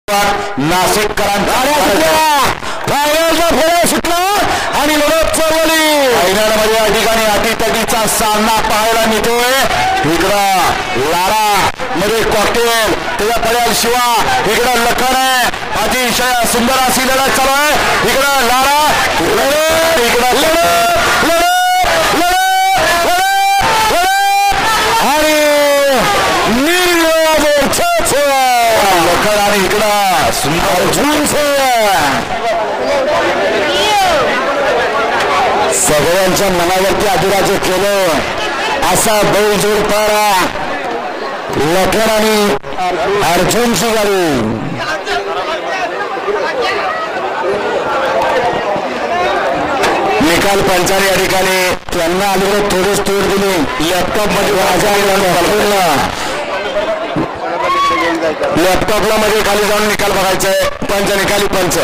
नाशिककरांचा फायनलचा फेरा सुटला आणि लढत चढवली. फायनलमध्ये या ठिकाणी अटीतटीचा सामना पाहायला मिळतोय. इकडं लारा मध्ये कॉकटेल, त्याच्या पर्याय शिवा, इकडं लखन आहे. अतिशय सुंदर अशी लढत चालू आहे. इकडं लारा, इकडं आणि लखन आणि इकडं सुंदर सगळ्यांच्या मनावरती अधिराज्य केलं असा बैलजोड पारा लखन आणि अर्जुनची गाडी. निकाल पंचाने या ठिकाणी त्यांना अलीकडे थोडीच तोड दिली. लॅपटॉप मध्ये लॅपटॉपला मध्ये खाली जाऊन निकाल बघायचा आहे. पंच निकाली पंच